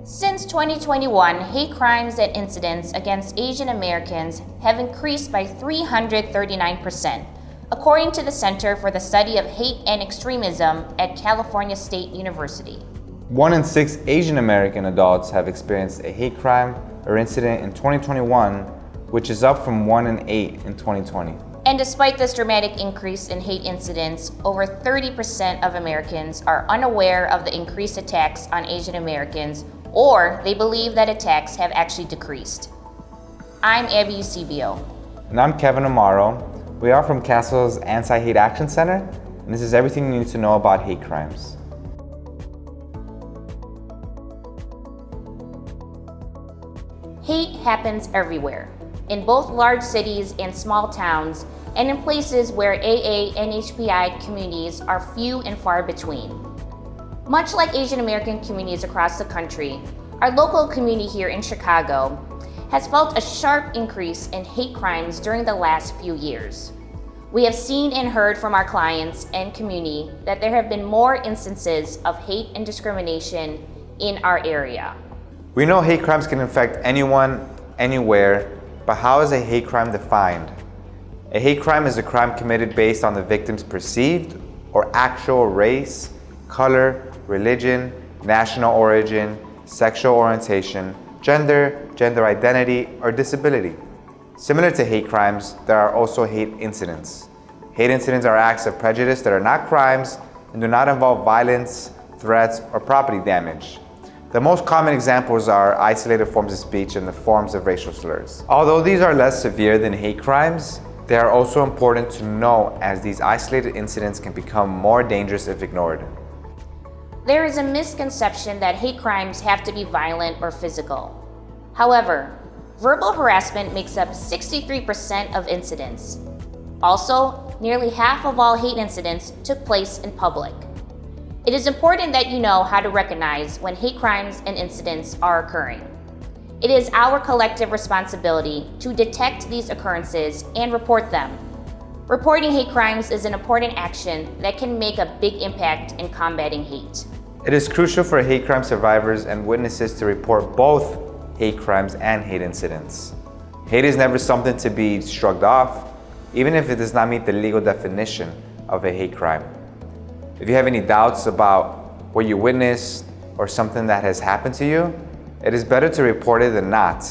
Since 2021, hate crimes and incidents against Asian Americans have increased by 339%, according to the Center for the Study of Hate and Extremism at California State University. 1 in 6 Asian American adults have experienced a hate crime or incident in 2021, which is up from 1 in 8 in 2020. And despite this dramatic increase in hate incidents, over 30% of Americans are unaware of the increased attacks on Asian Americans, or they believe that attacks have actually decreased. I'm Abby Eusebio. And I'm Kevin Amaro. We are from CASL's Anti-Hate Action Center, and this is everything you need to know about hate crimes. Hate happens everywhere, in both large cities and small towns, and in places where AA and HPI communities are few and far between. Much like Asian American communities across the country, our local community here in Chicago has felt a sharp increase in hate crimes during the last few years. We have seen and heard from our clients and community that there have been more instances of hate and discrimination in our area. We know hate crimes can affect anyone, anywhere, but how is a hate crime defined? A hate crime is a crime committed based on the victim's perceived or actual race, color, religion, national origin, sexual orientation, gender identity, or disability. Similar to hate crimes, there are also hate incidents. Hate incidents are acts of prejudice that are not crimes and do not involve violence, threats, or property damage. The most common examples are isolated forms of speech and the forms of racial slurs. Although these are less severe than hate crimes, they are also important to know as these isolated incidents can become more dangerous if ignored. There is a misconception that hate crimes have to be violent or physical. However, verbal harassment makes up 63% of incidents. Also, nearly half of all hate incidents took place in public. It is important that you know how to recognize when hate crimes and incidents are occurring. It is our collective responsibility to detect these occurrences and report them. Reporting hate crimes is an important action that can make a big impact in combating hate. It is crucial for hate crime survivors and witnesses to report both hate crimes and hate incidents. Hate is never something to be shrugged off, even if it does not meet the legal definition of a hate crime. If you have any doubts about what you witnessed or something that has happened to you, it is better to report it than not.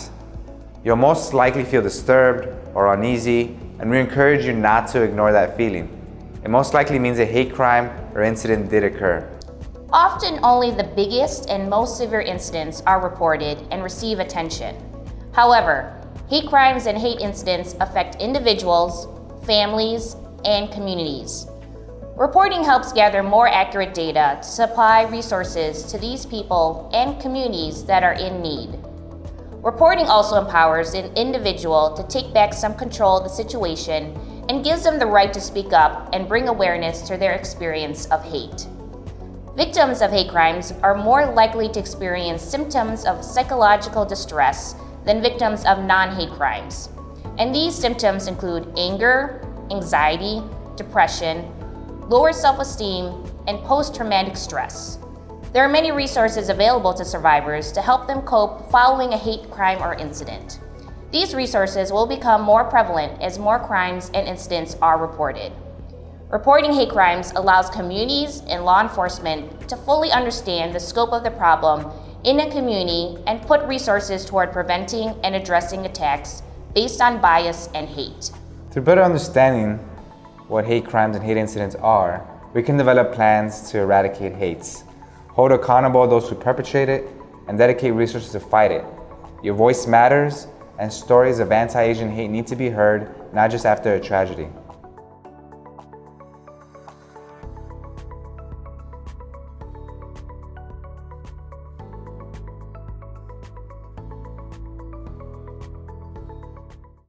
You'll most likely feel disturbed or uneasy, and we encourage you not to ignore that feeling. It most likely means a hate crime or incident did occur. Often only the biggest and most severe incidents are reported and receive attention. However, hate crimes and hate incidents affect individuals, families, and communities. Reporting helps gather more accurate data to supply resources to these people and communities that are in need. Reporting also empowers an individual to take back some control of the situation and gives them the right to speak up and bring awareness to their experience of hate. Victims of hate crimes are more likely to experience symptoms of psychological distress than victims of non-hate crimes. And these symptoms include anger, anxiety, depression, lower self-esteem, and post-traumatic stress. There are many resources available to survivors to help them cope following a hate crime or incident. These resources will become more prevalent as more crimes and incidents are reported. Reporting hate crimes allows communities and law enforcement to fully understand the scope of the problem in a community and put resources toward preventing and addressing attacks based on bias and hate. Through better understanding what hate crimes and hate incidents are, we can develop plans to eradicate hate, hold accountable those who perpetrate it, and dedicate resources to fight it. Your voice matters, and stories of anti-Asian hate need to be heard, not just after a tragedy.